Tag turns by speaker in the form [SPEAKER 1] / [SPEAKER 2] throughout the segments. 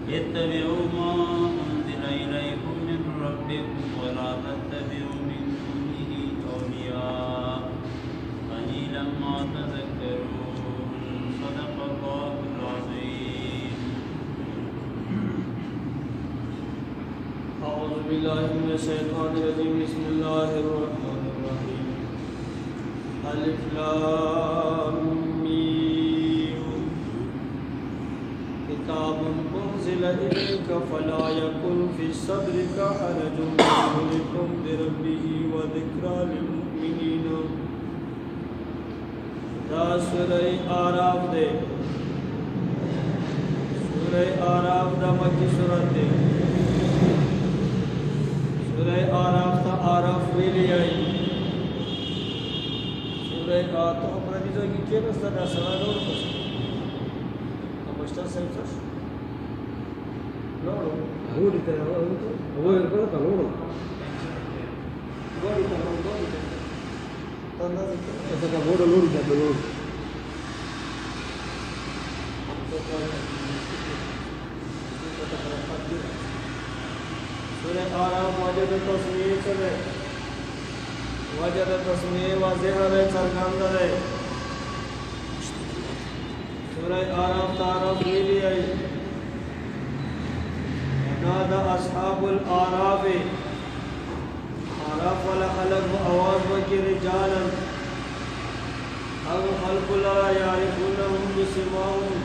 [SPEAKER 1] اتبعوا ما أنزل إليكم من ربكم ولا تتبعوا من دونه أولياء قليلا ما تذكرون صدق الله العظيم.
[SPEAKER 2] أعوذ بالله من الشيطان الرجيم. بسم الله الرحمن الرحيم. ألف لام ميم. كتاب أنزل إليك فلا يكن في صدرك حرج منه لتنذر به وذكرى للمؤمنين. دا سورة آراف دے. سورة آراف دا مکی سورت دے. سورة آراف تا آراف ویلی آئی. سورة آتو پرمیزو کی کیا نستا دا سنا نور کسا مشتر صاحب سر لوڑو
[SPEAKER 3] Agora está calor.
[SPEAKER 2] گوڑی تا گوڑی تا تندازی تا
[SPEAKER 3] Essa acabou da luz, da luz.
[SPEAKER 2] سورة آراف وجد تصمیم سے وجد تصمیم واضح ہے سرگند ہے. سورة آراف تعارف ملی ہے. نادى أصحاب الآراف آراف ولا خلق آواز وكي رجالا أو خلق لا يعرفونهم بسماهم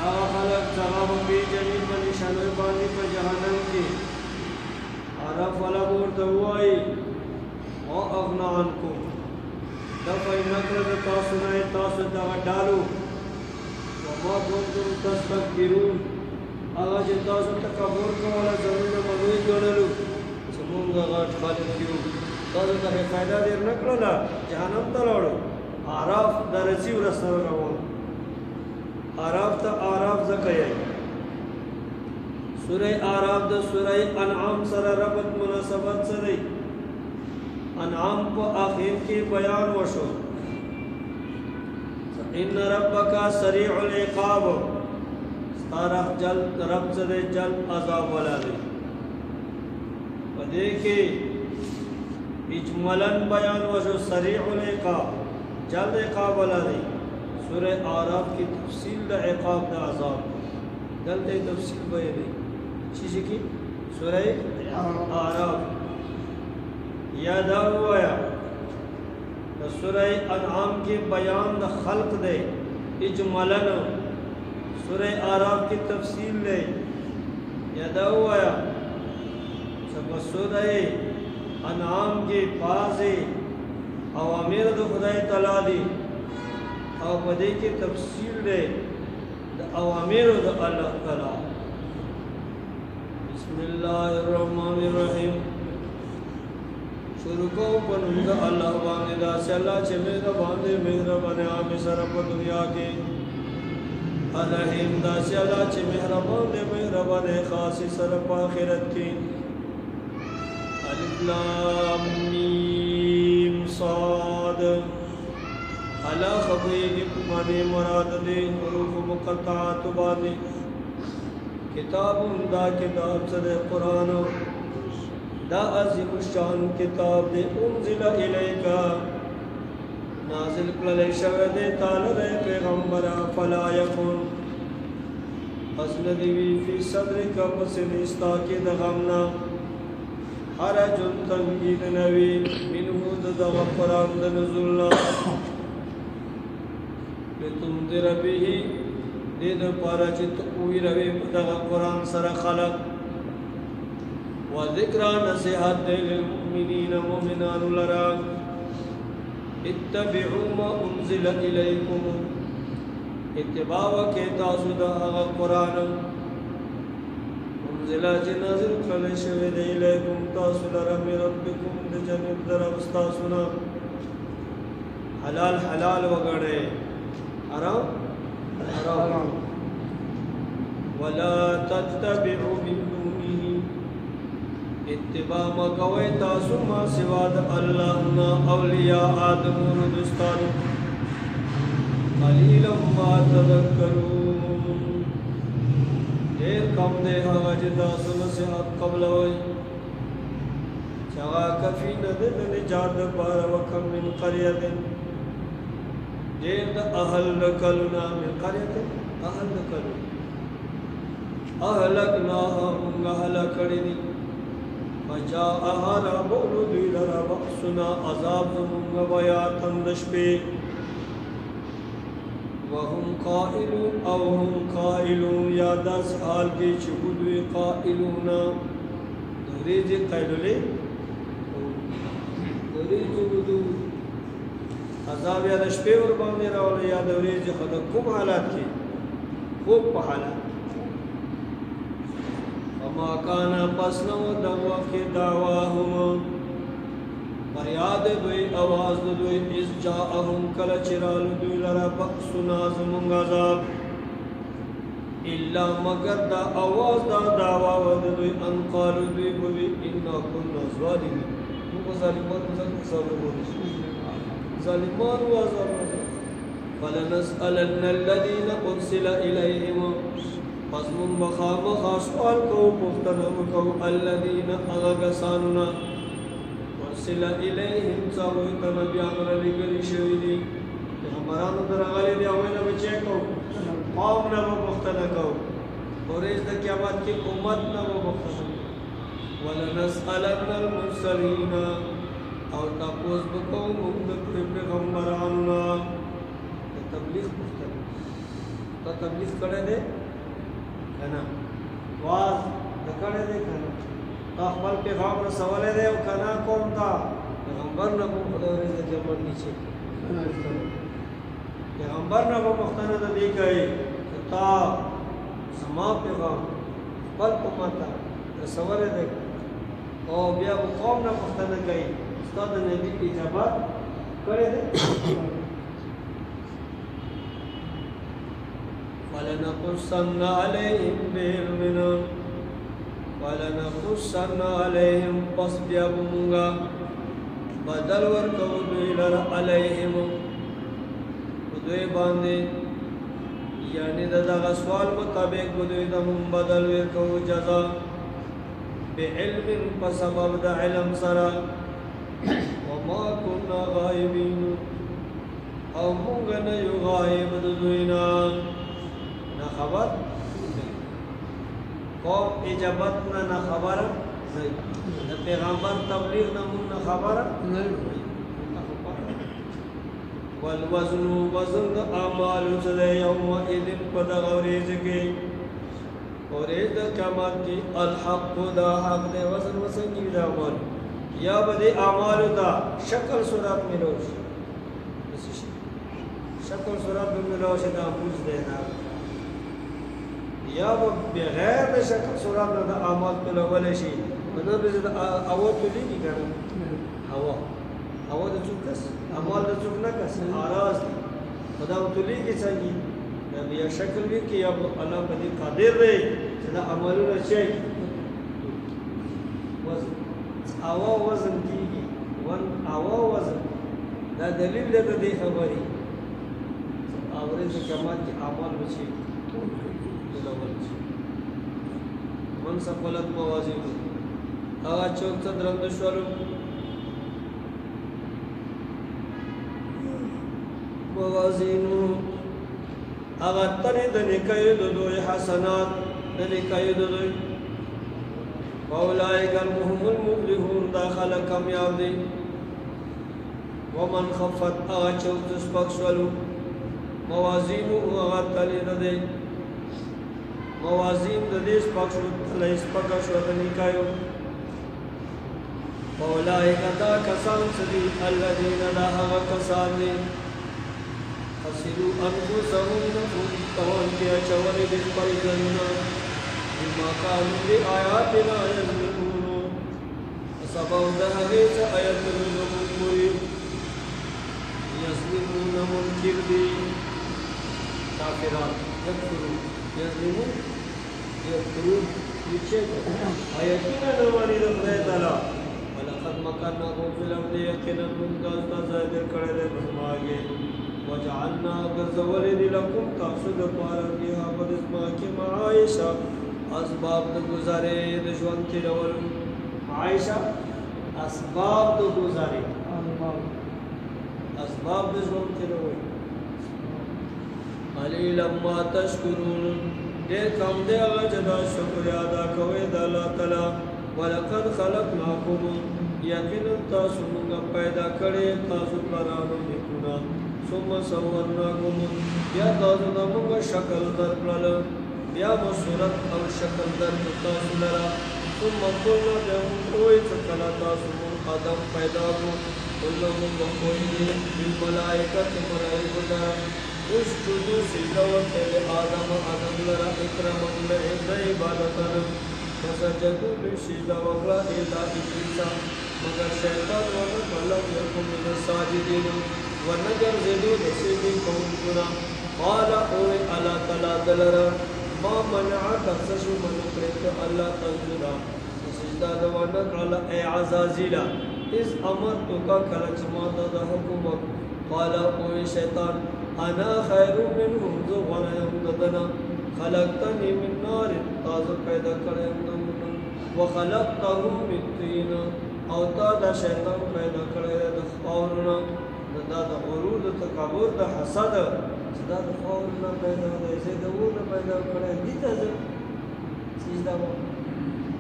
[SPEAKER 2] أو خلق سغام في جميل من شنو باني فجهنم کی آراف ولا بورتوائی وأغنى عنكم دفعی نکرد تاسنائی تاسو دغدالو وما كنتم تستكبرون آغا چې تاسو تکبر کوله زمین ملوی جوړلو چې مونږ غټ خالق کیو تاسو ته فائدہ ډیر نه کړله جهنم ته لاړو. اعراف درسي ورسره روان. اعراف ته اعراف ځکه یې سوره اعراف د سوره انعام سره ربط مناسبت سره انعام په اخر کې بیان وشو. ان ربک سریع العقاب رب جلد رب سے جلد عذاب والا دے. پدے کے اجملاً بیان وشو سریع العقاب جلد عقاب والا دے. سورہ آراف کی تفصیل دا عقاب دا عذاب جلد تفصیل بیان دے چیزی کی سورہ آراف یادا ہوا یا سورہ انعام کے بیان دا خلق دے اجملاً. سورہ آراف کی تفصیل لے یادا ہوا یا سب سورہ انعام کے پاس اوامر دو خدای تعالی دی او پدے کی تفصیل لے اوامر دو اللہ تعالی. بسم اللہ الرحمن الرحیم. شروع کو پنونگا اللہ باندے سے اللہ چھے میرا باندے میرا بنے آمی سرپ دنیا کے الرحیم داسی اللہ چھ مہربان دے مہربان خاصی سرپ آخرت کی. الف لام میم صاد علا خبری مانی مراد دے حروف مقطعات بانی. کتاب دا کتاب صد قرآن دا عظیم الشان کتاب دے انزل الیکا نازل کلے شوید تعالی پیغمبر فلا یکن حسن دیوی فی صدر کا پسنستا کی دغمنا حرج تنگید نوی منہو دغ قرآن دنزلنا لتنذر به دید پارا چت اوی روی دغ قرآن سر خلق و ذکرہ نصیحت للمؤمنین مومنان لراک. اتبعوا ما انزل الیکم اتباع کے تاسو دا اغا قرآن انزل نازل کلی شوید الیکم تاسو لرم ربکم جنب در استاسونا حلال حلال وگڑے حرام حرام. ولا تتبعوا من دونه اتباع مکوی تاسو ما سواد اللہ نا اولیاء آدم و دوستان قلیلا ما تذکرون कम दे हवा जिदा सुनसिहत कबल होई चगा कफी नदन निजात बार वकम मिन करियतिन जेद अहल कलुना मिन करियतिन अहल कलु अहलकनाहम अहलकड़िनी वजा अहरा बोलु दिलरा बक्सुना अजाब मुंग वया तंदशपे वहुम काइलून अव हम काइलून या 10 हाल की चुबुदे काइलूना दरेज काइलुले दरेज चुबुदु अजाब या दशपे वर बांधे रावले या दरेज खद खूब हालात की खूब हालात वमा काना पसनो दवा के दावाहुम फरियाद दुई आवाज दुई इस जाअहुम कल चिराल दुई लरा बक्सुना ज़मुंग अज़ाब इल्ला मगर दा आवाज दा दावा वद दुई अनकालु दुई बुवी इन्ना कुन्ना ज़ालिमीन मुको ज़ालिमान ज़ालिमान व ज़ालिमान फलनस्अलन्न अलज़ीना उरसिला इलैहिम फज़मुन बखाम खासवाल को पुख्तनम को अलज़ीना अगसानुना सिला इलेहिम सावई तनबी अमर लिगली शहीदी हमारानो दरगाले दे अवेला बचे को कौम न वो मुख्तला को और इस द क़यामत की उम्मत न वो मुख्तला वलनस्अलन्नल मुरसलीन और तपोस बको मुंद पैगंबराना तबलीग मुख्तला तो तबलीग करे दे है ना वाज करे दे खाना अखबार पैगाम रसवाले दे कना कौन था पैगंबर न को खुदा रे जमन नीचे पैगंबर न को मुख्ताना दी गई ता समा पैगाम बल पमाता रसवाले दे और बिया वो कौम न मुख्ताना गई उस्ताद नबी की इजाबत करे दे फलनकुस्सन्ना अलैहिम बिइल्मिना वलनकुस्सन अलैहिम पस बियाबुंगा बदल वर कौदुलर अलैहिम उदे बांधे यानी दगा सवाल मुताबिक बुदे दम बदल वर को जजा बिइल्मिन पसबब द इल्म सरा वमा कुन्ना गायबीन औ मुंगा न युगायब दुइना ना खबर कौम इजाबत न खबर नहीं पैगंबर तबलीग न खबर नहीं वल वज़नु वज़न अमाल चले यौम इदिन पदगौरेज के और इद क़यामत की अल हक खुदा हक दे वज़न वसन की अमाल या बदे अमाल दा शक्ल सूरत में रोश शक्ल सूरत में रोश दा पूछ देना या बगैर शक्ल सूरत दा अमाल पे लवले शी मतलब इस अवो तुली की करना हवा हवा द चुकस अमाल द चुकना कस आराज खुदा तुली की संगी नबी शक्ल भी कि अब अल्लाह बदी कादिर रे सदा अमल रचै वज़न आवा वज़न की वन आवा वज़न दा दलील दे दी खबरी आवरे से कमाल के अमाल बची मन सफलत मवाजीन आगा 64 रंदशवरु मवाजीनु आगा तने दने कयद दो हसनात दने कयद दो औलाइकल मुहम्मुल मुफ्लिहून दाखल कामयाब दे वमन खफत आगा 34 पक्षवरु मवाजीनु आगा तने दे मवाजीन ददेश पक्ष लइस पक्ष वतनी कायो औलाइका दा कसान सदी अल्लज़ीना दा कसाने हसिलु अनफुसहुम नफुम तवन के चवरे बिन परिजन्ना बिमा कानु बि आयातिना यज़लिमून सबब दहगे च अयतुल मुरी यज़लिमून मुनकिर दी काफिरान यकफुरू यज़लिमून यकफुरू पीछे आयतिना नवानी खुदा ताला वलक़द मकन्नाकुम फिल अर्दि यकीनन मुनकाज़ता ज़ाहिर करे दे फरमाए वजअलना गज़वलिद लकुम तासुद पारा बिहा बदिस्मा के मायशा اسباب د گزارې د ژوند تیرولو عائشہ اسباب د گزارې اسباب د ژوند تیرولو قلیلا ما تشکرون ډېر کم دی هغه چې دا شکر ادا کوئ د الله تعالی ولقد خلقناکم یقینا تاسو موږ پیدا کړی تاسو پرانو لیکونه ثم صورناکم بیا تاسو ته موږ شکل درکړل بیا مو صورت او شکل درکړ تاسو لرا ثم قلنا بیا موږ وایي چې کله تاسو موږ آدم پیدا کړو قلنا موږ وایي بالملائکة ملائکو ته اسجدوا سجده ورکړه آدم لرا اکرما له عبادت فسجدوا بالسجده وکړه الا ابلیس مگر شیطان ولم يكن من الساجدين ونجر زدو دسجدي کوونکو قال او الله تعالی دلرا ما منعك تسجد من کړه الله تعالی سجده دونه کړه اي عزازيل اذ امرتك کله چې ما ته حکم قال او شیطان انا خير منه ذو غنم ددنا خلقتني من نار تاسو پیدا کړم وخلقته من طين او تا دا شیطان پیدا کړی د خاورنا دا د غرور د تکبر د حسد دا د خاورنا پیدا دی چې د ونه پیدا کړی دي ته سجدا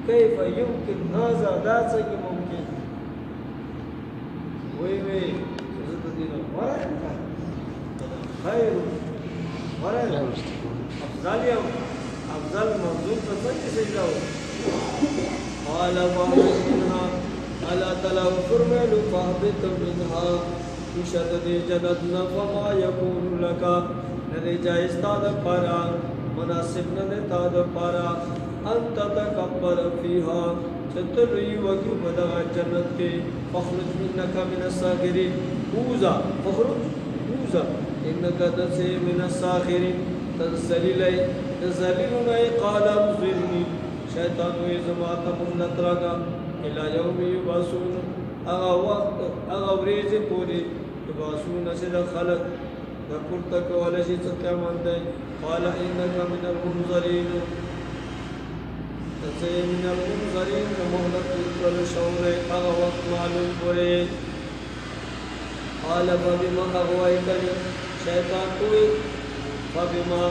[SPEAKER 2] كيف يمكن هذا دا څنګه ممکن وی زه د دې نه ورته خیر ورته افضل موضوع ته څنګه سجدا قال ومنها الله تعالی فرمایلو فاهبط منها شدد جنتنا فما يكون لك ندی جائز تا د پارا مناسب نه تا د پارا انت تکبر فيها چتری وکی بدغه جنت کې فخرج منك من الساغرين اوزا فخرج اوزا انك تسي من الساغرين تذللای تذللون قال انظرني شیطان وی زما ته منترغا الى يوم يبعثون اغا وقت اغا وريز پوری يبعثون سد خلق ذکر تک ولا شي قیامت ده قال انك من المنظرين تسي من المنظرين مهلك كل شعور اغا وقت معلوم پوری قال فبما اغويتني شیطان کوئی فبما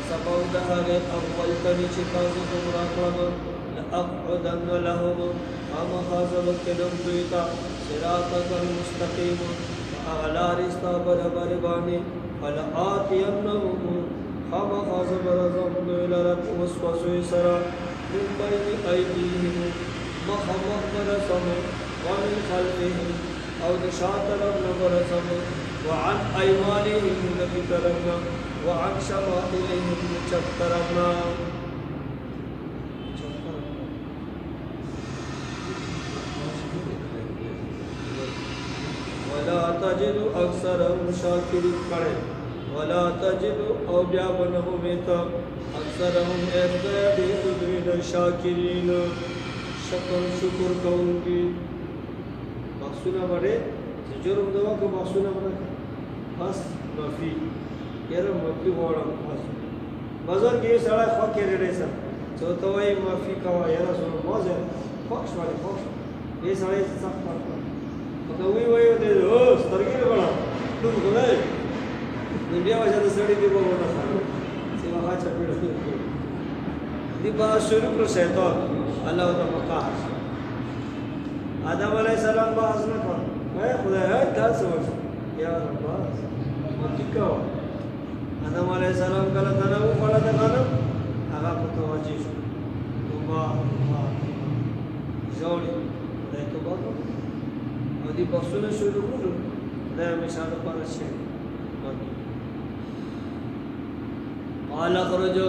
[SPEAKER 2] سبب دهغه اولتنی چې تاسو گمراه کړم لأقعدن لهم اما خاصل کنم دویتا صراطك المستقيم اعلى رستا برابر بانی فلآتینهم اما خاصل برزم دویلرت وسوسوی سرا من بین ایدیهم مخمخ برسم ومن خلفهم او دشاترم برسم وعن ایمانهم نبی طرفنا وعن شمائلهم چپترنا ولا تجد اکثرهم شاکرین کرے ولا تجد او بیا بنہو میتا اکثرهم افدادی دوین شاکرین شکر کونگی مقصونا بڑے جرم دوا کو مقصونا بڑا بس مفی یاره مفی غواړم بازار کې سړی خو کې لري سر څو ته وایي مفی کوا یاره سره موزه خوښ وایي خوښ دې سړی څه فرق ته وایي دې او سترګې ولا ټول غوړای دې بیا وځه د سړی دی وګورم چې ما هڅه کړې دې با شروع کړ شیطان الله تعالی مقاهر آدم علیه السلام با حسن کړ اے خدای تاسو یا رب مفی کوا آدم علیہ السلام کله تنو کړه د غنم هغه په توجه شو توبه جوړي د توبه او دې بحثونه شروع کړو دا مثال پر شي قال خرج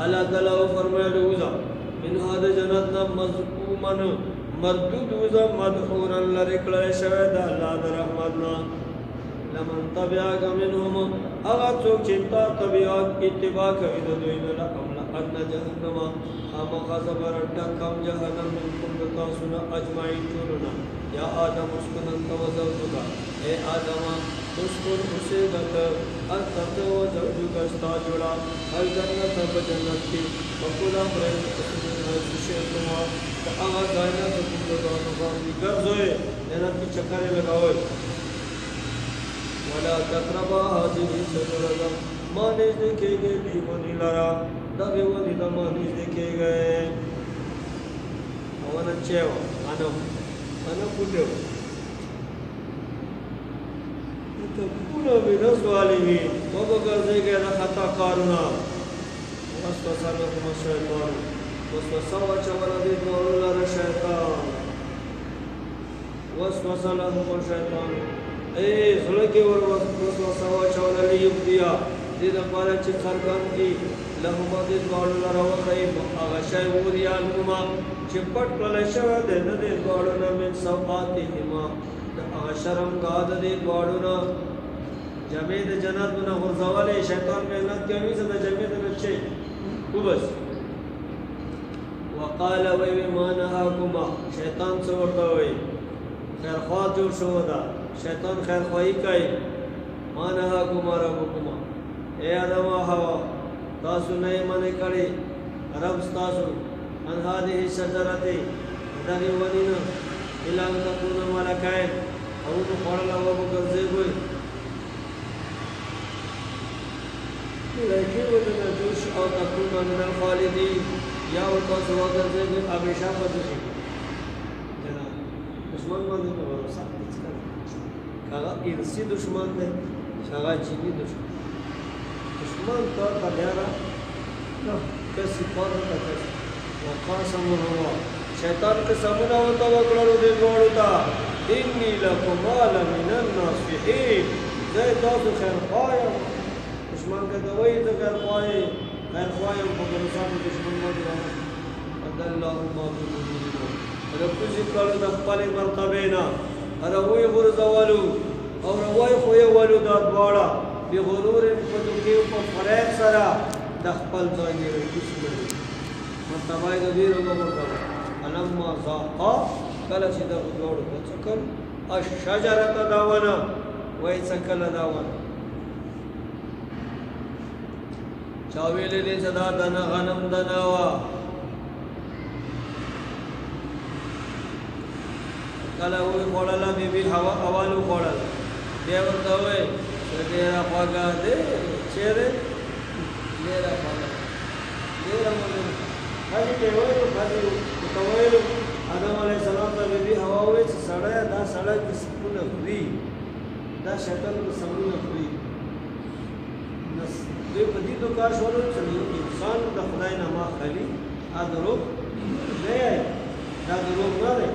[SPEAKER 2] الله تعالی فرمایلو وزا من هذا جنتنا مذکوما مردود وزا مدحورا لرکل شوه د الله د رحمتنا لمن تبعك منهم اغا څوک چې تا تبعات اتباع کوي د دوی نه لکمل ان جهنم اما خزبر ډکم جهنم منكم تاسو نه اجمعين ټولنا یا آدم اسكن انت وزوجك اے آدم اسكن اسيدك أنت وزوجك استاجرا الجنة بجنة وكلا خير حيث شئتما فأغا دائنا تكون لدانها بقرزوه لأنك چکر لگاوه ولا تقربا هذه الشجرة ما نزد کیگئے بیونی لرا دا بیونی دا ما نزد کیگئے وانا چیو انا پوٹیو تکونا من الظالمین وبگرزے گئے دا خطا کارنا وسوسہ لكم الشیطان وسوسہ وچولا دی دور لرا شیطان وسوسہ لكم الشیطان اے زلکی ور وسوسہ وچولا لیبدیا دې لپاره چې خرګان کې لهم دې دوړ لره وخی هغه شی وريان کوما چې پټ کړل شوی د نه دې دوړونه من سوقاتهما د هغه شرم غاد دې دوړونه جمع د جنتونه غرزواله شیطان مهنت کوي چې د جمع د بچي وبس وقال وی ما نهاكما شیطان څه ورته وی خیر خوا جوړ شو دا شیطان خیر خوای کوي ما نهاكما ربكما اے آدم و حوا تاسو نئے منے کڑے رب تاسو ان هذه الشجرة دغه ونینا الا ان تكون ملکین او نو خړل او وګرځي وي لکه ودنا جوش او تكون من الخالدین یا او تاسو وګرځي همیشه پاتې شي جناب دشمن باندې په ورسره هغه انسی دشمن دی هغه جینی دشمن دشمن طور پر دیارا کسی پار ہوتا کسی وقاسم ہوا شیطان کے سامنا ہوتا وقلر دے دوڑتا انی لکمال من الناصفحین زی تاسو خیر خوایم دشمن کے دوئی تو خیر خوایم فقرسان دشمن مدران اد اللہ المعبودین رب ذکر دخپل مرتبینا روی غرزولو اور روی خوی ولو داد بارا بغرور فدوکیو په فریب سره د خپل ځای نه وکړي مرتبه د ډیر وګورځو علما ذاقا کله چې د وګورو په څکل الشجره داونه وای څکل داونه چاویلې دې صدا دنا غنم دناوا کله وې خړلا بيبي هوا اوالو خړل بیا ورته وې ډیرا پاګه دې چیرې ډیرا پاګه ډیرا مونږ هغه ته وایو ته وایو آدم علیه السلام ته بيبي هوا وې چې سړی دا سړی کې سکونه خوري دا شیطان کو سمونه خوري نس دې په دې تو کار شروع چې انسان د خدای نه ما خالي ا دروغ نه دا دروغ نه دی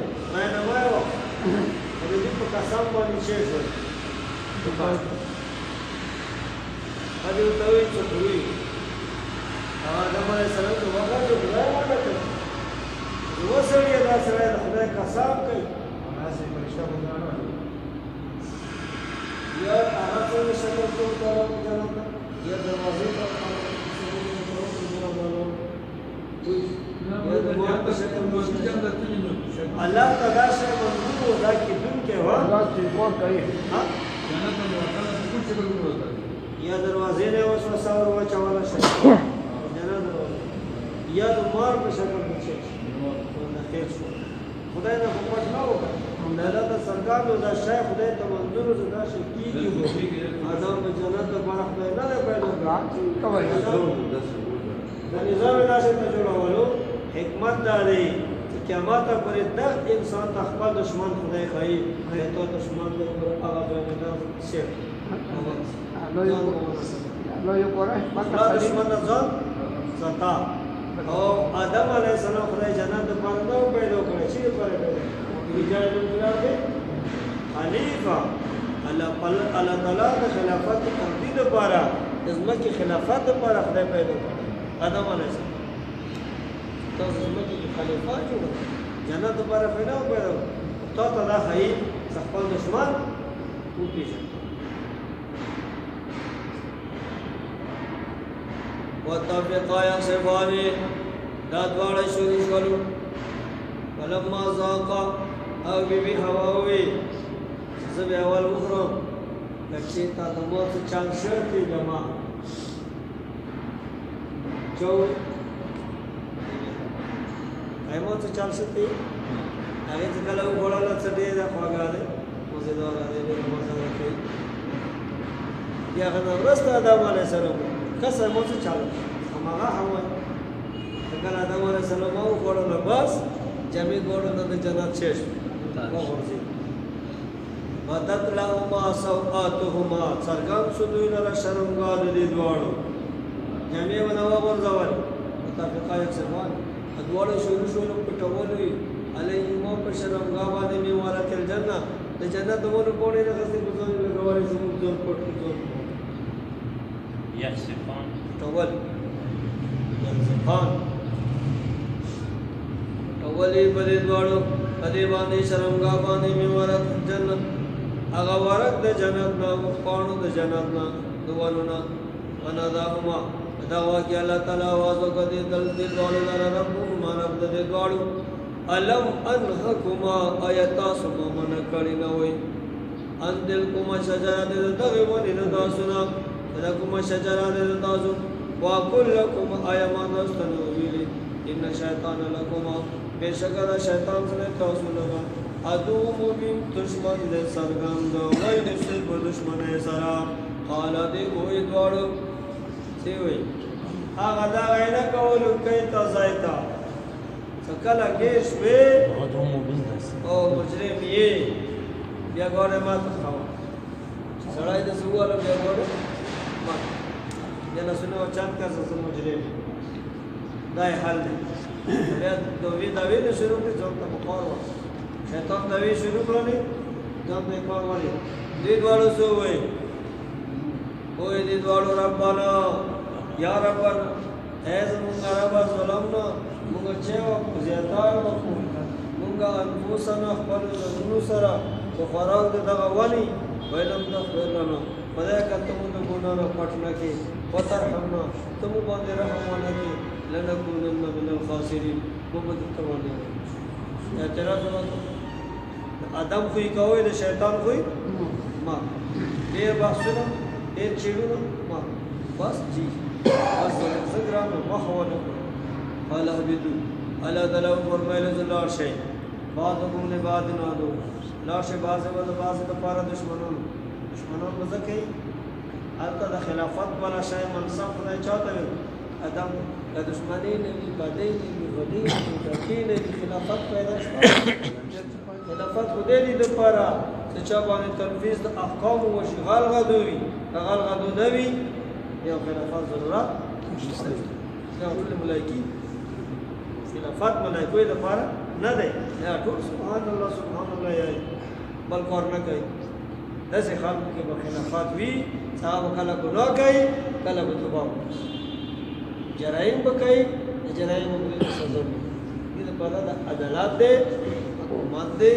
[SPEAKER 2] نه وایو دې په قسم باندې شي شو هذه توي توي آدم عليه السلام تو وقت جو خدای وعده کړ و سړی دا سړی د خدای قسم کوي هغه فرشتہ بندانو یا هغه څه شکل ته وتاو جنت یا دروازې ته الله تعالی سے منظور ہو کہ دن کے ہوا اللہ کی کو کہے ہاں جنت میں وطن سے کچھ بھی نہیں ہوتا یا دروازے نے وسوسہ اور وہ چوالا شکل جنت یا تو مار په شکل کې شي نو خیر شو خدای نه حکومت نه وکړ دا د سرکار د شای خدای ته منظور زدا شي کیږي اعظم جنت په اړه خدای نه پیدا کوي دا نظام داسې ته جوړولو حکمت دا دی چې قیامت پر د انسان د خپل دشمن خدای خایي ته دشمن د هغه باندې شي الله یو قرآن دا دشمن ځان زتا او آدم علیه السلام خدای جنت په اړه پیدا کړی چې پر ایجاد کړی خلیفہ الله تعالی د خلافت تقدید لپاره ازمکه خلافت لپاره خدای پیدا کړی آدم علیه السلام تو ازمکه خلیفہ جوړ جنت لپاره پیدا کړو تو ته خی خپل دشمن او پیژن وتفقا يصفان دادوار شوري شولو فلما ذاقا او بيبي هواوي زبي اول مخرم کچې تا د مور څه چل شرط دی جما چو ایمو څه چل شرط دی هغې چې کله وخوړله څه ډېره خوږه دی مزېداره دی ډېره مزه کوي بیا هغه نه وروسته آدم علیه السلام کسر مو څه چل هماغه هم وایي چې کله آدم علیه السلام وخوړله بس جميع ګوړو نه د جنت شش وغورځېد بدت لهما سوآتهما څرګند شو دوی لره شرمګاه د دې دواړو جميع ونه وغورځول متفقه یکسبان دواړو شروع شول پټولو علیهما په شرمګاه باندې میوارت الجنه د جنت د ونو پوړې نه غسې په ځای لګولې زموږ ځون پټ ځون
[SPEAKER 1] یحسفان
[SPEAKER 2] ټول یحسفان ټولې په دې دواړو په دې باندې شرمګاه باندې میوارت الجنه هغه ورک د جنت نه پاڼو د جنت نه د ونو نه وناداهما دا واقع الله تعالی आवाज وکړي دل دې دواړو لره ربهما رب د دې دواړو الم انحکما آیتا سمو من کړي نه وي ان دل کومه شجره د دغه ونې نه تاسو نه دا کومه شجره د تاسو واقل لكم ايما نستنو ویلي ان شیطان لكما بشکره شیطان سره تاسو نه ادو مبین دشمن دې سرګند وای دې صرف دشمن سره قال دې وې دوړو سی وې هغه دا غیره کول کوي تاسو سکلا کېش وې
[SPEAKER 1] ادو مبین داس
[SPEAKER 2] او مجرم یې بیا ګوره ما ته خاو سړای دې سواله بیا ګوره ما یا نه سنو چان کا زو مجرم دای حل بیا دوی دا وی نه شروع کړ ځان ته مخور شیطان دا وی شروع کړی ځان ته کار وایي دې دوالو سو وای اوه دې دوالو ربانا یا ربانا ایز مونږ رب ظلمنا مونږ چې او زیاته مونږ انفسنا خپل زنو سره په خوراک دغه ونی ویلم د خپلانو پدې کته مونږ ګونانو پټنه کې وترحمنا تم باندې رحم ونکي لنكونن من الخاسرين مونږ ته ونه اعتراض وکړو ادم خوې کوي د شیطان خوې ما ډېر باسونه ډېر چیرونه ما بس جی بس زګرام مخونه قال حبيبي الا دلو فرمایله زلال شي بعضهم لبعض نادو لا شي بعضه ول بعضه لپاره دشمنان مزکې البته د خلافت ولا شي منصب نه چاته ادم د دشمنی نه وی بدی نه وی غدی نه د خلافت پیدا شو خلافت خدای دې لپاره چې چا باندې تنفيذ د احکام او شغال غدوي غل غدو دوي یو خلافت ضرورت نشته دا ټول ملایکی خلافت ملایکوي لپاره نه دی یا ټول سبحان الله یا بل کار نه کوي داسې خلکو کې به خلافت وي صاحب کله ګناه کوي کله به توبه جرایم به کوي جرایم به سزا وي دې لپاره د عدالت دی حکومت دی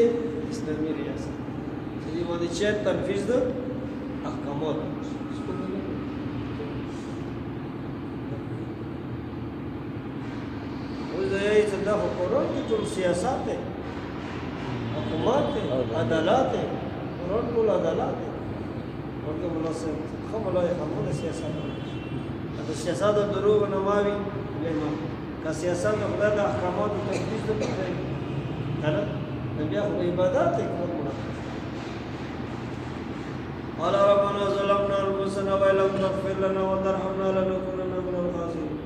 [SPEAKER 2] اسلامي ریاست دې باندې چې تنفيذ د احکامات وزای څه د حکومت کې ټول سیاست دی حکومت دی عدالت دی قرآن ټول عدالت دی ورته مناسب خملای خمول سیاست د سیاست د دروغ نه ماوي لما که سیاست د خدای د احکامات او تنفيذ ته کوي کنه بیا خو عبادت کوي قال ربنا ظلمنا انفسنا وان لم تغفر لنا وترحمنا لنكونن من الخاسرين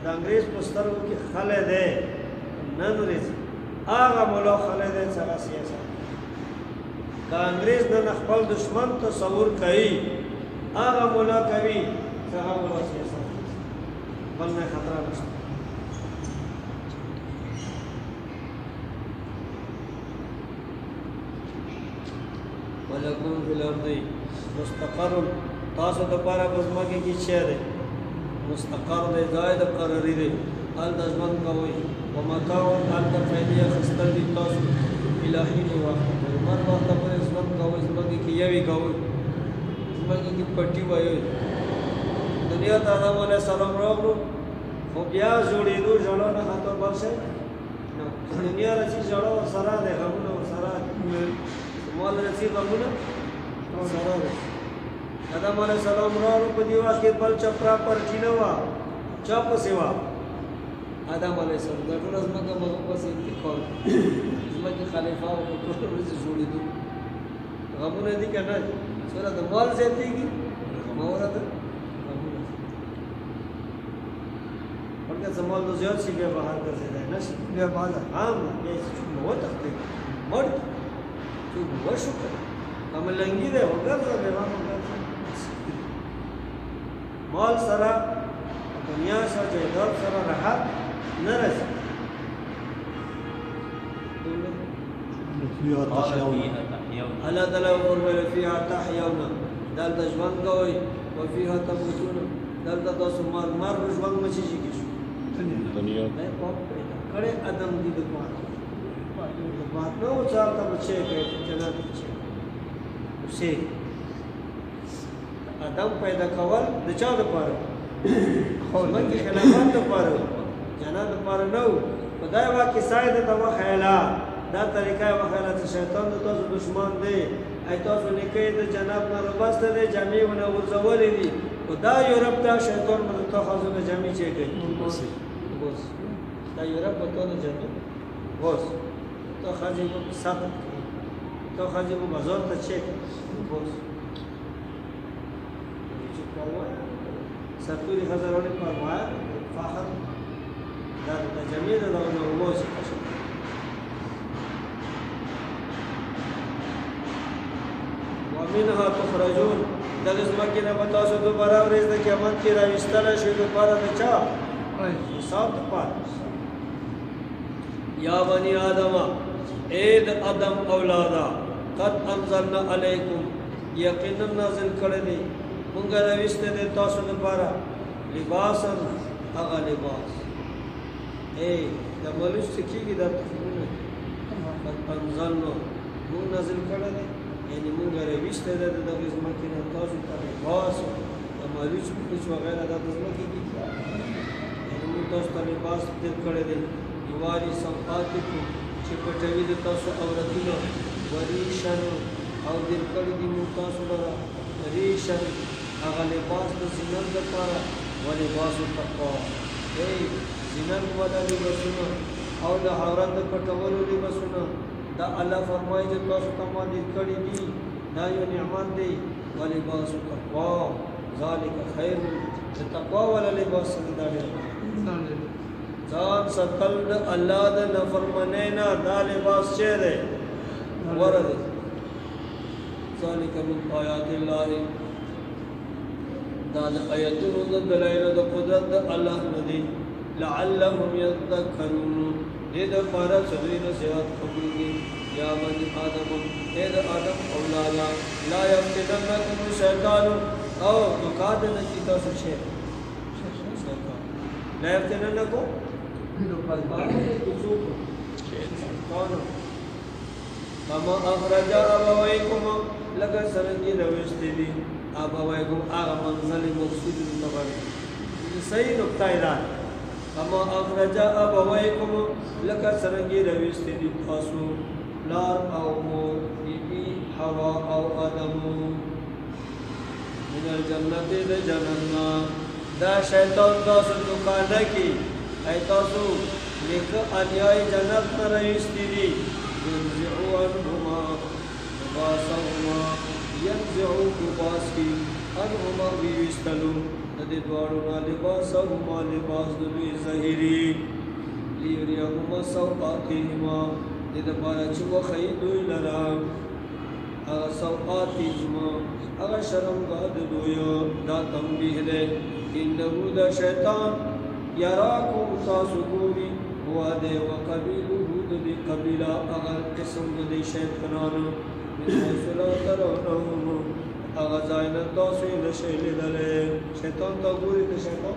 [SPEAKER 2] دا انګريز په سترګو کې خلې ده نن ورځ هغه مولا خلې ده چې سیاست دا انګريز نن خپل دشمن تصور کوي هغه مولا کوي چې هغه مولا سیاست بل نه خطر نشته ولکم فی الارض مستقر تاسو د پاره بزمکه کې شه ده مستقر ده زائد قراری ده حال د ژوند کوي او متاع حال د فائدې خستل دي تاسو الهی دی وخت مر وخت پر ژوند کوي زمکه کې یوي کوي زمکه کې پټي وایي دنیا ته آدم علیه السلام راغلو خو بیا جوړېدو ژړا نه خاطر برشه دنیا راځي ژړا سره ده غمونه سره مال رسی غمونه سرور آدم علیہ السلام رو په دیوا کې بل چپرا پر جینوا چپ سیوا آدم علیہ السلام د ټول ازمکه مغه پس انتقال ازمکه خلیفہ او ټول ورځ جوړېدو غمونه دي کنه سره د مال زیاتېږي مورد غمونه ورته زمال د زیات شي بیا بهر ګرځي نه شي بیا بالا عام نه مو تخته مړ تو وشو هم لنګي ده وګرځه به مال سره دنیا سره جیدات سره راحت نه راځي الله تعالی ورغله فيها تحيون دلته ژوند کوي او فيها تموتون دلته تاسو مر ژوند مچي کیږي دنیا نه پاپ کړه ادم دې د پاره بات نو چاته بچي کې جنت بچي سي ادم پیدا کول د چا د پاره خو باندې خلافت د پاره جنت د پاره نو خدای واکه ساید ته وخیلا دا طریقه وخیلا چې شیطان د تاسو دشمن دی ای تاسو نه کې د جناب نه ربسته دی جامعونه ورزولې دي خدا یو رب دا شیطان په تاسو نه جامع چي کوي بس دا یو رب په تاسو جامع بس تو خاجي په سخت تو خاجي په بازار ته چي بس سرتوري خزرونه پروا فاخر دا جامع د نو موسی ومنها تخرجون دغه زمکه نه بتاسو دوباره ورځ د قیامت کې راوستل شي د پاره د چا حساب پات یا بنی آدم اید ادم اولادا قد انزلنا علیکم یقینا نازل کړی دی مونږ راوسته د تاسو لپاره لباسن هغه لباس اے د ملوش کیږي د تفونه قد انزلنا مونږ نازل کړی دی یعنی مونږ راوسته د دغه زمکه نه تاسو ته لباس د ملوش کچ وغیرہ د زمکه کې یعنی مونږ تاسو ته لباس دې کړی دی دیواری صفاتکم چې پټوي د تاسو عورتونو وریشن او دې کړی دی مونږ تاسو لپاره ریشن هغه لباس د زینت لپاره و لباس التقوا ای زینت ولا لباسونه او د عورت پټولو لباسونه دا الله فرمایي چې تاسو ته ما دې کړی دي دا یو نعمت دی و لباس التقوا ذالک خیر د تقوا ولا لباس دا دی ځان سکل د الله د نافرمانی نه دا لباس چیرې ورده ذالک من آیات الله دا آیاتونو د دلایل د قدرت د الله ندي لعلهم يذكرون دې د پاره چې نصیحت کوي یا بني آدم اے د آدم اولادا لا يفتننكم شیطان او مقاد نه کی تاسو شي لا يفتننكم کما اخرج ابويكم لکه سرنګي رويشتي دي ابويكم هغه منزل مقصود لپاره صحیح نقطه ده کما اخرج ابويكم لکه سرنګي رويشتي دي تاسو لار او مور بي حوا او ادم من الجنت د جننا دا شیطان تاسو دکانه کې ای تاسو لیک الیای جنت ته رويشتي دي ينزعوا عنهما لباسهما ينزعوا لباسي عنهما ويستلو ندي دوارنا لباسهما لباس دوی ظاهري ليريهما سوآتهما دې د پاره چې وخی دوی لرا هغه سوآتهما هغه شرمګاه دوی دا تنبیه ده انه دا شیطان يراكم تاسو ګوري هو دې وقبيله دې قبيله هغه قسم دې شیطانانو مثلا ترونه هغه ځاین تاسو له شی لیدلې شیطان ته ګوري ته شیطان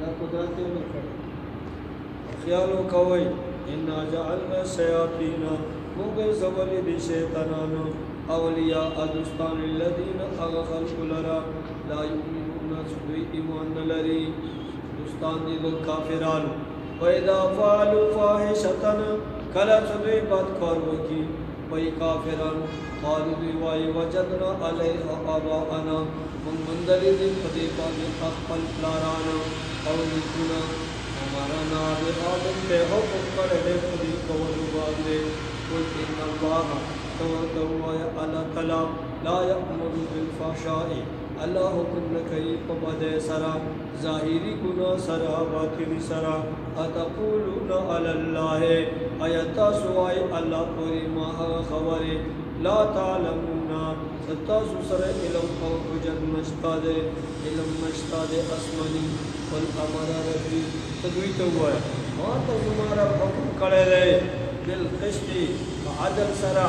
[SPEAKER 2] دا قدرت یې نه کړ خیال وکوي ان جعلنا الشياطين موږ زولې دې شیطانانو اولیاء دوستان الذين خلق لرا لا يؤمنون سوی ایمان لري دوستان دي د کافرانو وَإِذَا فَعَلُوا فَاحِشَةً کله چې دوی بد کار وکړي وی کافران قالوا دی وای وجدنا علیها آباءنا من مندلی دی پدی باندې خپل پلارانا او لیکونا امرنا بها من ته حکم کړل پدی کولو باندې قل ان الله توتوا الله تعالی لا یأمر بالفحشاء الله حکم نکوي په بد سرا ظاهری ګناه سرا باطنی سرا اتقولون علی الله ایت سوای الله پوری ما خبره لا تعلمون ستاسو سره علم او وجد مشتاد علم مشتاد اسمنی والامر ربی تدوی تو وای ما ته تمہارا حکم کړی دی بالقسط عدل سرا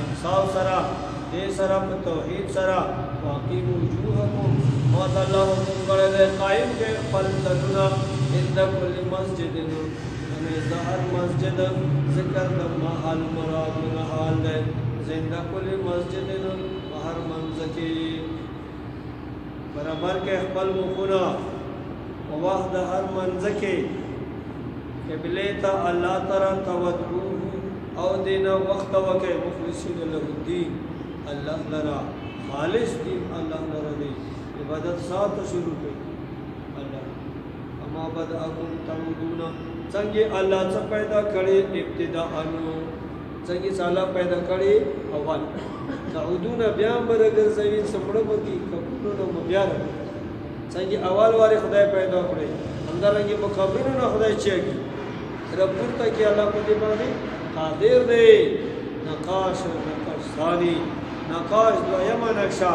[SPEAKER 2] انصاف سرا دې سرا په توحید سرا واقیم وجوهکم ما ته الله حکم کړی دی قائم کې خپل تدنا عند كل مسجد ہمیں ظاہر مسجد ذکر د محل مراد نه حال ده زنده کل مسجد ہر منزکی برابر کے خپل مخنا وواحد ہر منزکی قبلے تا اللہ تعالی تودعوه او دینا وقت وکے مخلصین له الدین اللہ لرا خالص دین اللہ لرا دی عبادت ساتھ شروع کی اللہ اما بدأکم تعودون څنګه الله څه پیدا کړي ابتداء څنګه سالا پیدا کړي اول تعودون بیا برګر زوین سمړو بکی کپونو نو بیا څنګه اول واره خدای پیدا کړي همدارنګه په قبرونو نه خدای چېږي رب ورته کې الله په دې باندې قادر دی نقاش ثانی نقاش دویم نقشہ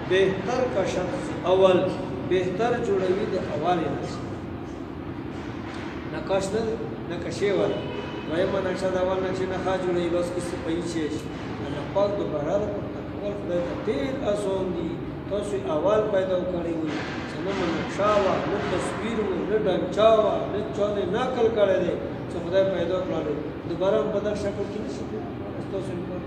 [SPEAKER 2] بهتر کا شخص اول بهتر جوړوي د اول نقش نقاش نه نقشې وره دویم نقشہ د اول نقشې نه ښه جوړوي بس کس پیچې الله پاک دوباره د تکول خدای ته ډېر آسان دي تاسو اول پیدا کړی وي چې نه نقشہ وه نه تصویر و نه ډنچا وه نه چا نه نقل کړی دی چې خدای پیدا کړی دوباره هم په دغه شکل کې نشي ستاسو امکان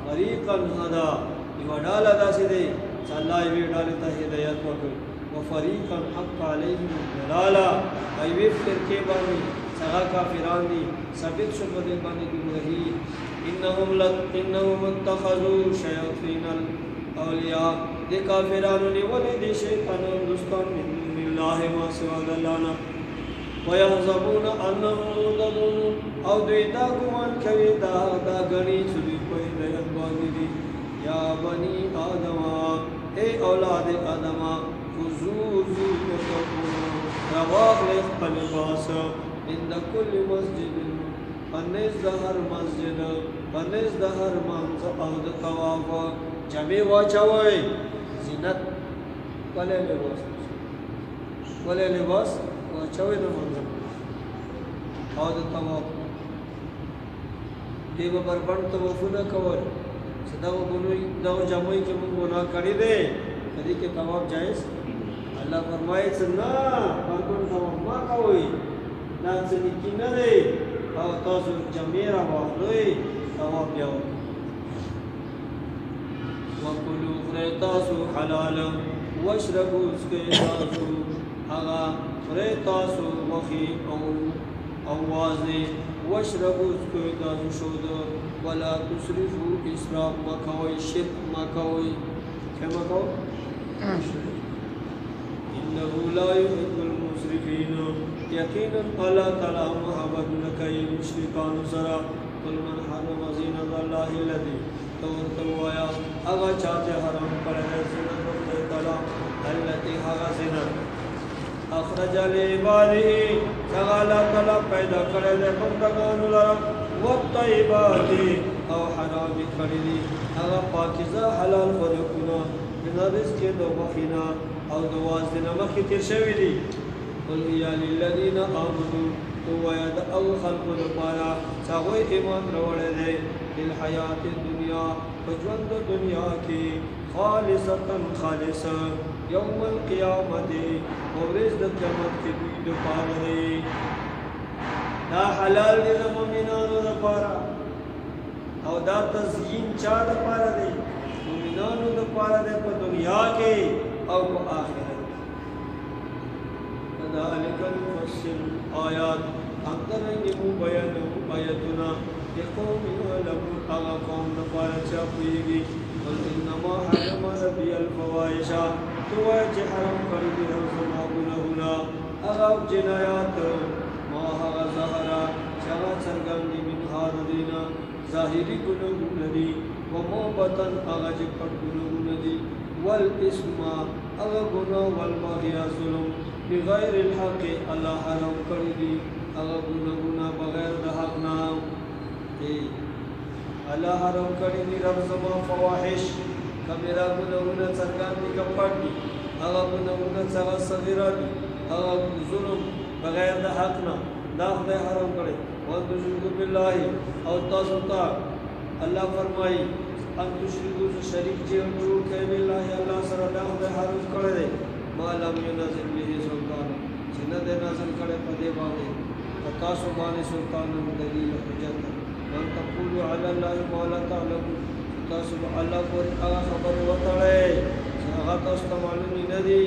[SPEAKER 2] فریقا هدا یوه ډاله داسې دی چې الله یوې ډالې ته هدایت وکړي وفریقا حق علیهم الضلاله او یوې فرقې باندې چې هغه کافران دي ثابت شو په دې باندې ګمراهي انهم اتخذوا شیاطین الاولیاء دې کافرانو نیولې دي شیطانان دوستان من دون الله ما سوا د الله نه ويحسبون انهم مهتدون او دوی دا ګمان کوي دا غني چې دوی په هدایت باندې دي یا بني آدم اے اولاد آدم خذوا زینتکم رواخل خپل لباس عند كل مسجد پنځ د هر مسجد پنځ د هر منځ او د طواف جمع واچوي زینت ولې لباس واچوي د منځ او د طواف دیو بربند طوافونه کول صدا وګونوي دا جمعي کې موږ ګناه کړی دی کدي کې طواف جائز الله فرمایي څنګه بربند طواف ما کوي دا ځنې کې نه دی او تاسو جمعي را واخلئ طواف بیا وکلوا خورئ تاسو حلالا واشربوا څښئ تاسو هغه خورئ تاسو وښي او واضح واشربوا څښئ تاسو شود ولا تسرفوا اسراف مکوئ شرک مکوئ څه مکوئ انه لا يحب المسرفين یقینا الله تعالی محبت نکوي مشرکان سره قل من حرم زینت الله الذي تورتوایا هغه چاته حرام کړی زینت الله تعالی التي هغه زینت اخرج لعباده څنګه الله تعالی پیدا کړی د بندګانو لپاره والطيبات او حرام کړی دي هغه پاکیزه حلال فرقونه من رزق د وحینا او د وازنه مخکې تیر شوی دي قل یا للذین آمنوا هو يد او خلق لپاره څنګه ایمان وروړي دي د حیات دنیا په ژوند دنیا کې خالصه یوم القیامت ورځ د قیامت کې دوی د پاره دي دا حلال دي د مؤمنانو لپاره او دا تزیین چا لپاره دي مؤمنانو لپاره ده په دنیا کې او په آخرت د وكذلك نفصل الآيات أنترنج مبين آياتنا لقوم يعلمون أغا قوم نقال شافيه قل إنما حرم ربي الفواحش تواجه حرم قريب رسما هنا أغا جنايات ما هغا ظهرا شغا سرگندی من هذا دینا ظاهری گناہ ندی وما بطن أغا جپت گناہ ندی والاسم أغا گناہ والبغي ظلم بغير الحق الله حرم کردی أغا گناہ بغیر حق نام الله حرم کردی رب زما فواحش کبیرہ گناہ سرگندی کپت دی أغا گناہ سغا صغیرہ دی أغا ظلم بغیر حق نام دا خدای حرام کړي وان تشرکو بالله او تاسو ته الله فرمایي ان تشرکو شریک جوړ کړي بالله الله سره دا خدای حرام کړي دي ما لم ينزل به سلطان چې نه ده نازل کړي په دې باندې تاسو باندې سلطان دلیل حجت وان تقولوا على الله ما لا تعلمون تاسو الله پر هغه خبر وتړئ چې هغه تاسو ته معلوم نه دي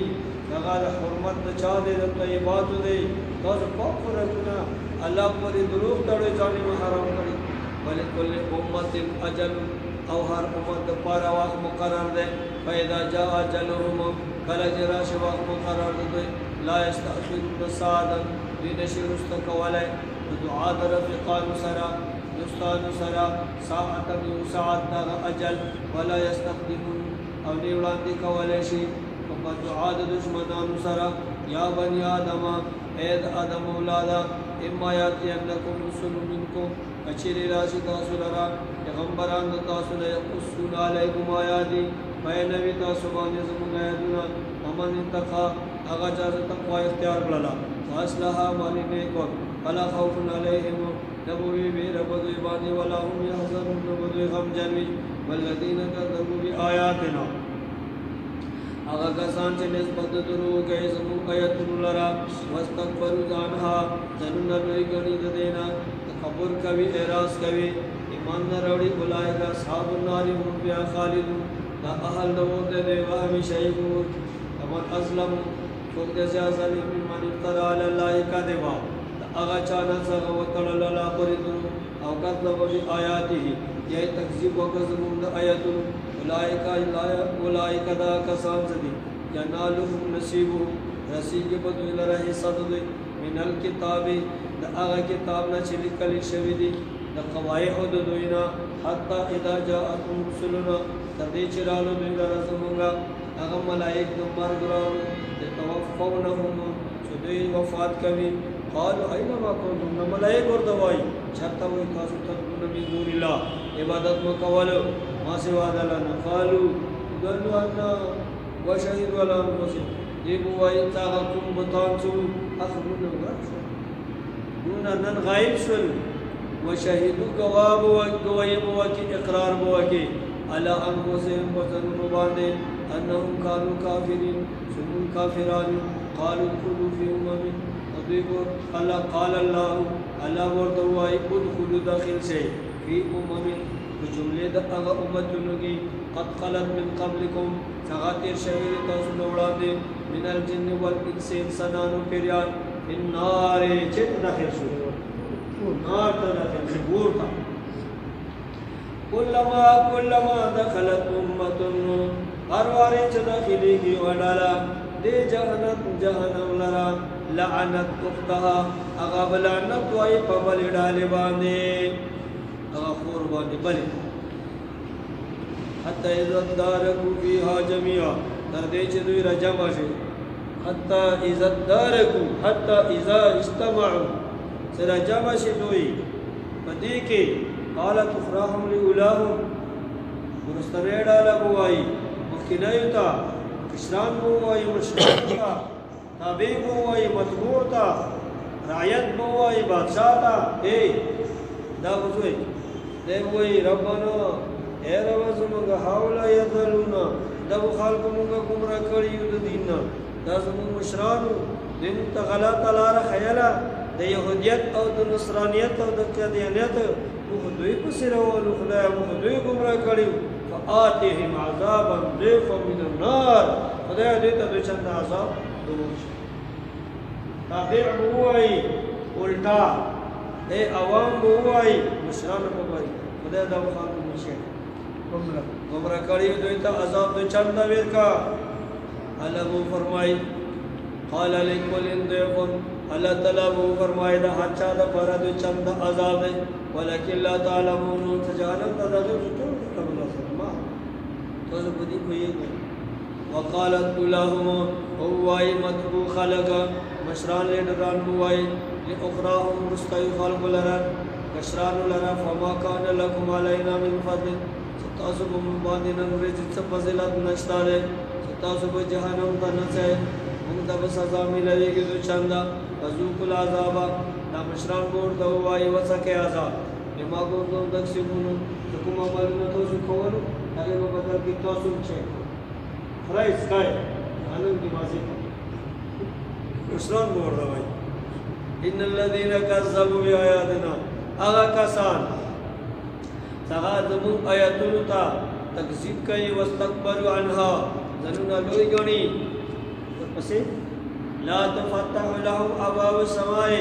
[SPEAKER 2] هغه حرمت چا دې د طیبات دي تاسو په فرقنا الله پر دروغ تړي ځانې حرام کړی ولې کل امت اجل او هر امت پر وخت مقرر ده پیدا جاء اجلهم کله جرا شوا مقرر ده لا يستأخرون ساعتا لنشر استقواله دعاء رفقان سرا دوستان سرا ساعت من ساعت اجل ولا يستقدمون او نیولان دي کولای شي په دعاء د دشمنانو سرا یا بني آدم اید آدم اولادا اما یاتی انکم رسول منکم اچری راشی تاسو لرا پیغمبران تاسو له قصون علیکم آیاتی بینوی تاسو باندې زموږ آیاتونه ومن انتقا اغا جاز تقوا اختیار کړلا واصلح باندې نیکو فلا خوف علیهم نبوی بی ربدوی باندې ولا هم يحزنون نبوی غم جنوی والذین کذبوا بآیاتنا اغا کسان چې نسبت درو کوي زموږ آیاتونو لرا واستكبروا عنها ځنون لوی ګڼي د دینا تکبر کوي اعراض کوي ایمان نه وروړي اولئک اصحاب النار هم فيها خالدون دا اهل دوت دی همیشه یې کمن ازلم څوک دې ظالم من افترا علی الله کذبا اغا چانا څنګه وتړل الله پرې او کذب بآیاته یې تکذیب وکړو د آیاتونو اولئک دا کسان دي ینالهم نصیبهم رسیږي په دوی لره حصہ دوی من الكتاب دا هغه کتاب نه چې لیکل شوی دي د قواعد د دوی نه حتی اذا جاءتهم رسلنا تر دې چې رالو دوی لره زمونږه هغه ملائک د مرګ راو د توفونهم چې دوی وفات کوي قالوا اينما كنتم ملائک ورته وایي چرته وي تاسو ته من دون الله عبادت وکولو ما سوا دلنا قالوا ضلوا عنا وشهدوا على انفسهم دیبو وای تاغکم بطانسو اخرون ورشو دون نن غائب شل وشهدوا قواب وقوائب وکی اقرار بوکی على انفسهم وزنون باندے انهم كانوا كافرين سنون كافران قالوا ادخلوا في دیبو اللہ قال اللہ اللہ ورتوائی ادخلوا داخل سے فی جملے دا اغا امتنگی قد خلت من قبلکم سغاتر شویر تاسو نوڑاندے من الجن والانس انسانانو پیریان النار چت داخل شو نار تا داخل شو گورتا کلما دخلت امتن ہر واری چھ داخلی کی وڈالا دے جہنم لرا لعنت اختها اغا بلعنت وائی پبلی ڈالے باندے اغا خور باندے بلی حتی اذا دارکو فیہا جميعا تردے چھ دوی رجم آشے حتی اذا دارکو حتی اذا اجتمعو سر رجم آشے دوی بدی کے قالت اخراهم لأولاهم مرستوے ڈالا بوائی مخنائیتا کشران بوائی مشرکتا تابع بوائی مطبوع تا رعیت بوائی بادشاہ تا اے دا بزوئی دے بوائی ربنا اے رب زمانگا حولا یدلونا دا بخالق مونگا گمرا کریو دا دینا دا زمان مشرانو دے منتا غلط لارا خیالا دا یہودیت او دا نصرانیت او دا قیدیانیت مخدوی پسی روالو خدای مخدوی گمرا کریو فآتهم عذابا ضعفا من النار خدای دیتا دو چند عذاب دوش تابع بوای الٹا اے عوام بوای مشران کو بھائی خدای دا خان نشه گمراه کړي دوی ته عذاب د چند ور کا الله وو فرمای قال لكل ضيف الله تعالی وو فرمای دا اچھا د پر د چند عذاب ولکن لا تعلمون تجالم تدل قبل فرما تو بدی کوئی وقالت لهم هو متبو خلق مشران لیڈران بوای لاخراهم مستوی خلق لرا مشران لرا فما كان لكم علينا من فضل تاسو په باندې نن ورځ څه فضیلت نشته ده تاسو په جهنم ته نه ځئ موږ ته به سزا ملويږي د چندا فذوق العذاب دا مشران ورته وایي وسکه عذاب بما کوم تکسبون کوم عملونه تاسو کول هغه په بدل کې تاسو چې فرایز کای انن کی مازی مشران ورته وایي ان الذين كذبوا بآياتنا اغا کسان څنګه زموږ آیاتونو ته تکذیب کوي واستكبروا عنها ظننا لوی غني پسې لا تفتح لهم ابواب السماء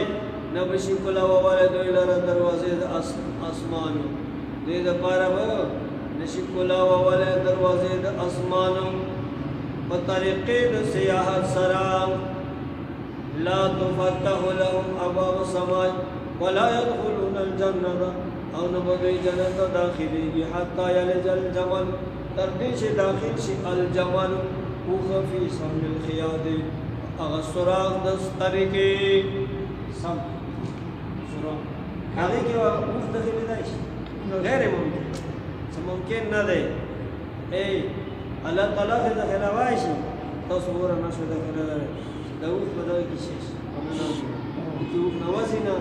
[SPEAKER 2] نبشي کلا ووالد الى دروازه اسمان دې د پاره و نشي کلا ووالد دروازه د اسمان په طریقې د سیاحت سره لا تفتح لهم ابواب السماء ولا يدخلون الجنه او نبوی جنت داخلی حتی یلج الجمل تردیش داخل شی الجمل اوخ فی سم الخیاد اغسراغ دست طریقی سم سراغ آگه که اوخ داخلی دایش غیر ممکن ممکن نده ای اللہ تعالیٰ سے داخل آوائشی تو سبورا نشو داخل داره دا اوخ بدوی کشیش امنا که اوخ نوازی نا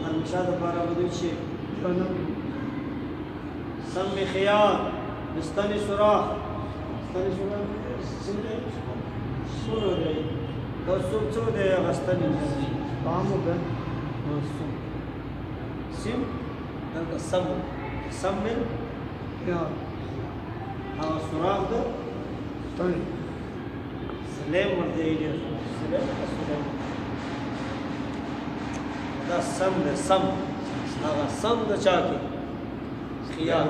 [SPEAKER 2] المشاد پارا بدوی چی سم خيار مستني سراح مستني سراح سورة ده ده سورة ده مستني كامو ده سم ده سم سم من خيار ها سراح ده مستني سلام مرده يجي سلام ده سم ده سم هذا سم ده شاكي خيار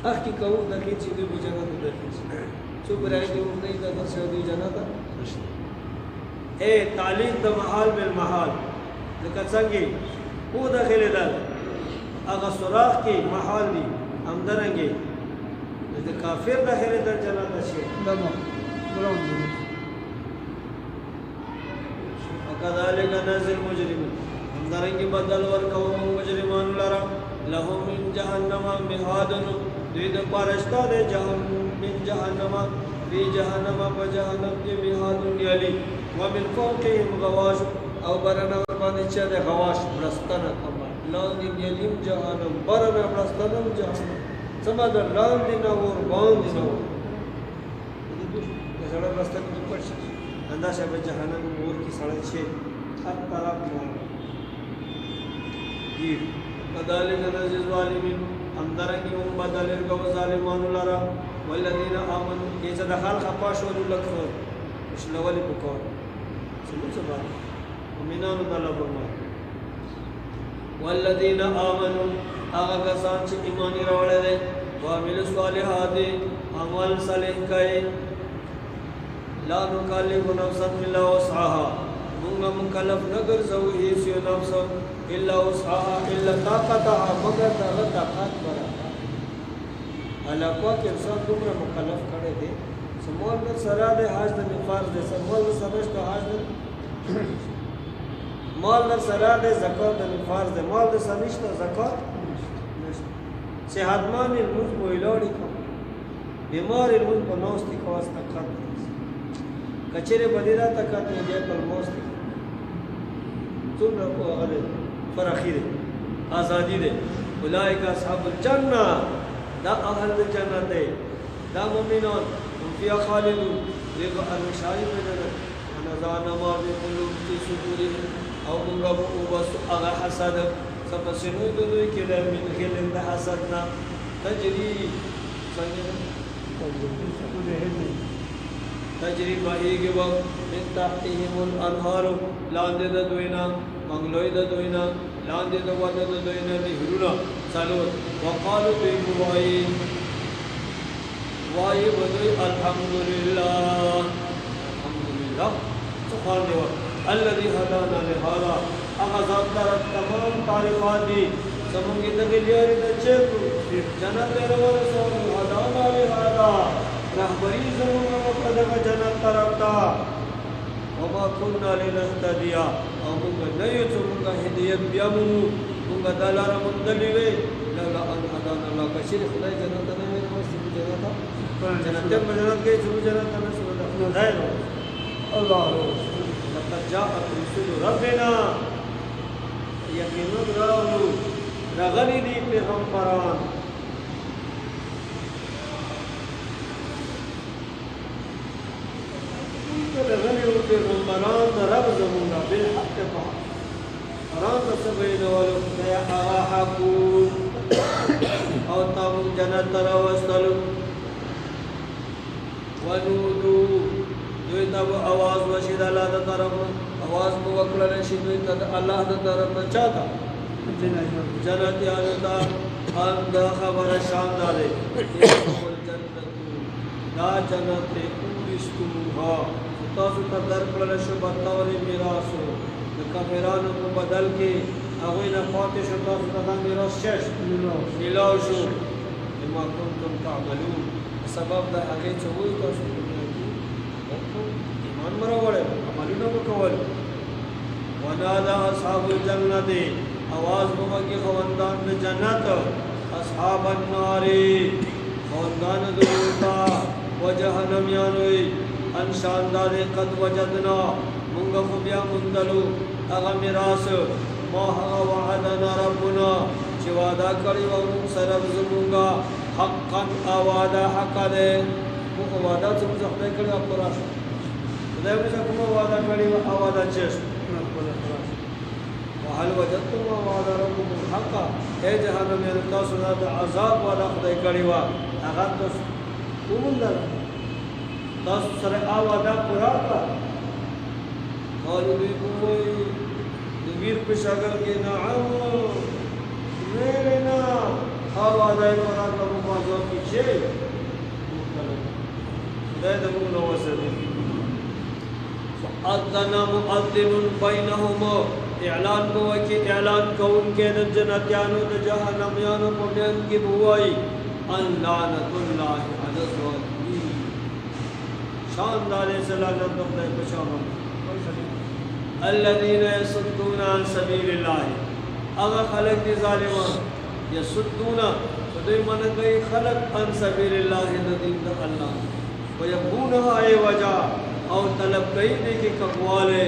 [SPEAKER 2] اخي كون ده كي تشي دي جنات ده شو براي دي وني ده شو دي جنات اي تعليق ده محال بالمحال لکه څنګه هو داخله ده هغه سوراخ کې محال دي همدارنګه د کافر داخله ده جنات شي دمو ګرام كذلك نزل المجرمين همدارنګه بدل ورکو مجرمان لرا لهم من جهنم مهاد دید پرشتہ دے جهنم من جهنم في جهنم وجهنم کی مهاد یلی ومن فوقهم غواش او برنا باندې چې د غواش برستنه کما لاندې یلیم جهنم برنا برستنه جهنم سما د لاندې نه ور باندې نه د سره برستنه کې پړشي اندازه به جهنم ور کی سړی شي هر طرف نه گیر کذالک نجزی الظالمین همدارنګه موږ بدل ورکو ظالمانو لرا والذین آمنوا چې د حال خپاشو لکه مشلولې پکور څه څه مومنانو تعالی فرمایي والذین آمنوا هغه کسان چې ایمان راوړل دي او عمل صالحات عمل صالح کوي لا نکلف نفسا الا وسعها موږ مکلف نه ګرځو هیڅ یو نفس الا وسعها الا طاقتها مگر هغه طاقت برابر علاوه کې انسان دومره مکلف کړي دي سمول د سره د حج د فرض د سمول سره د حج مال د سره د زکات د فرض د مال د سنشت زکات نشته صحتمن الموت ویلوړي بیمار الموت په نوستي خواص طاقت کچره بدیرا طاقت نه دی په موست څومره په هغه فرخي دي ازادي دي اولئک اصحاب الجنه دا اهل الجنت دي دا مؤمنون هم فيها خالدون ذو المشارب جنت انا ذا ما بقلوب في صدورهم او منغب وبس اغا حسد سپسنو دوی کله من خلن د حسدنا تجري څنګه تجری بهیږي من تحتهم الانهار لاندې د دوینا منګلوی د دوینا لاندې د وده د دوینا نهرونه څلور وقالو دوی وایي بدوی الحمدلله سبحان الله الذي هدانا لهذا اغذاب در تمام تعریفات دی زمونږ د ګلیاري د چکو جنت له رسول هدانا لهذا رهبری زمونږ په دغه جنت طرف ته وما كنا لنهتدي او موږ نه یو چې موږ هدایت بیا موږ د لاره مندلې وي لولا ان هدانا الله کشر خدای جنت نه وي نو سې جنت کې چې جنت نه سره الله لقد جاءت رسول ربنا یقینا راغلي دي پیغمبران راغلي پیغمبران رب زمونا بالحق فران سبين ولو حقون او تم جنت روستلو ونودو دوی ته आवाज وشي د الله د طرف आवाज مو وکړل شي دوی ته الله د طرف نه چاته جنت یانو ته ان دا خبره شاندار ده جنت دا جنت پوښتنه تاسو ته درکړل شو بطور میراث د کافرانو په بدل کې هغه نه پاتې شو تاسو ته میراث شش ملاو شو بما كنتم تعملون سبب د هغه چې وایي تاسو ایمان مراوړ عملونه وکول ونادى اصحاب الجنه आवाज موږي خوندان د جنت اصحاب النار خوندان د دوزخ وجهنم یانوي ان شاندار قد وجدنا موږ خو بیا مندلو هغه میراث ما وعدنا ربنا چې وعده کړی و موږ سره زموږه حقا وعده حق ده موږ وعده چې موږ خدای کړی او پورا شو خدای موږ کوم وعده کړی او وعده چش وهل وجدتم ما وعد ربكم حقا اے جهنم یې تاسو د عذاب وعده خدای کړی و هغه تاسو کومندل تاسو سره وعده پورا کړ قالوا لي دمیر په شاګر کې نعم ویلنا وعده پورا کوم بازو کې شي دا د موږ نو وسره فاذن مؤذن بينهما اعلان کو کہ اعلان کون کے جنتیانو د جہنمیانو په بیان کې بوای ان لعنت الله علی الظالمین شاندار سلامت خدای په شامل الذين يصدون عن سبيل الله اغه خلق دي ظالمان يصدون خدای من کوي خلق عن سبيل الله د دین د الله ويبغونها اي وجا او طلب کوي دي کې کقواله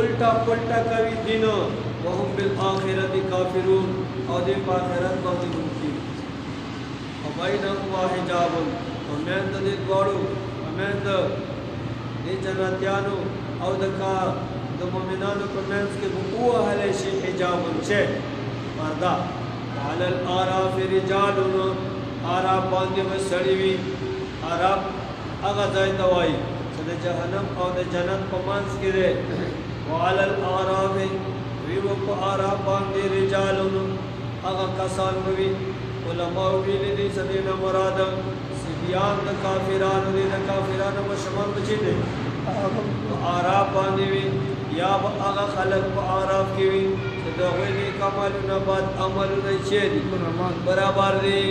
[SPEAKER 2] الٹا پلٹا کوي دین وهم بالآخرت کافرون او د آخرت باندې منکر او بینهما حجاب ومن د دوړو ومن د جنتیانو او د مؤمنانو په منځ کې وو اهل شي حجاب چې پردا على الاعراف رجال اعراف باندې وسړي وي اعراف هغه ځای ته وایي چې د جهنم او د جنت په منځ کې ده وعلى الاعراف ويوق اعراف باندې رجالون هغه کسان وي علماء ویل دي سدينا مراد سبيان د کافرانو دي د کافرانو مشمول بچي دي اعراف باندې وي یا هغه خلق په اعراف کې وي چې د غوړي کمالونه بعد عملونه چي دي برابر دي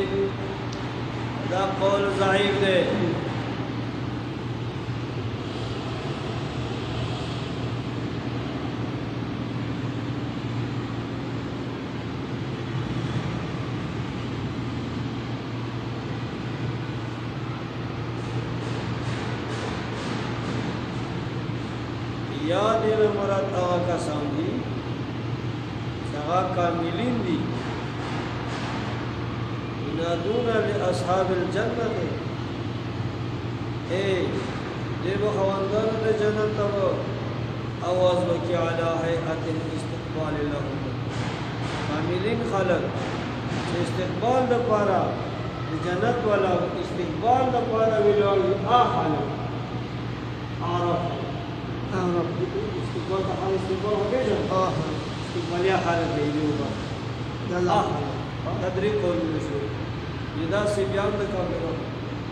[SPEAKER 2] دا قول ضعیف دی یا دیر مراد آغا کسان دی سغا کاملین دی ینادون لأصحاب الجنة اے دیب خواندان دی جنت تب آواز وکی علا حیعت استقبال لهم کاملین خلق استقبال دا پارا دی جنت والا استقبال دا پارا ویلوی خلق أعرف
[SPEAKER 3] استقبال حال استقبال هكذا
[SPEAKER 2] استقبال يا حالة بيجوبا
[SPEAKER 3] يلا
[SPEAKER 2] تدري كل شيء يدا سبيان دكامرو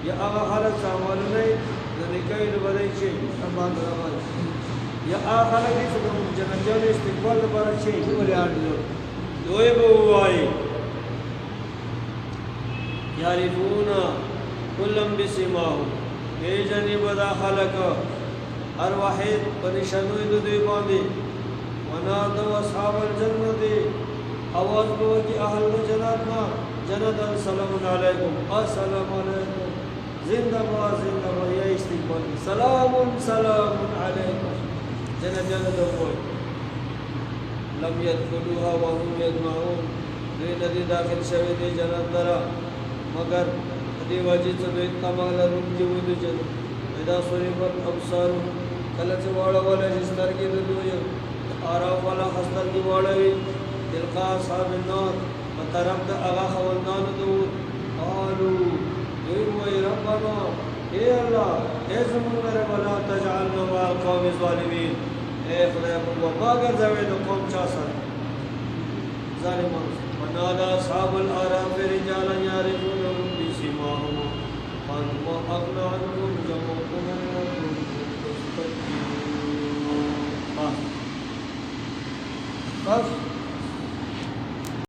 [SPEAKER 2] يا أغا حالة سامان नहीं ذنكاي نبدأ شيء
[SPEAKER 3] أمان رمان
[SPEAKER 2] يا أغا حالة كيس جنجال استقبال نبرة شيء
[SPEAKER 3] ولا عارض
[SPEAKER 2] دوي بواي يعرفون كلهم بسماهم بيجني بدا خلق هر واحد پریشانوی دو دوی باندې ونادوا اصحاب الجنة آواز بوکی اهل جناتنا جنت السلام علیکم السلام علیکم زندہ باد یا استقبال سلام سلام علیکم جنت ہوئی لم يدخلوها وهم يجمعون دوی ندی داخل شوی دی جنت درا مگر دی وجه دوی تمام روم کی وی جنت اذا صرفت ابصارهم کله چې واړه ولا سترګې د دوی آرام والا سترګې واړوي تلقا اصحاب النار وطرف د هغه خوندانو دو قالوا دوی وای ربنا اے الله اے زموږ رب لا تجعلنا مع القوم الظالمين اے خدای موږ باګر ځوي د قوم چا سره ظالمان ونادى اصحاب الاعراف رجالا يعرفونهم بسيماهم قالوا ما اغنى عنكم جمعكم بس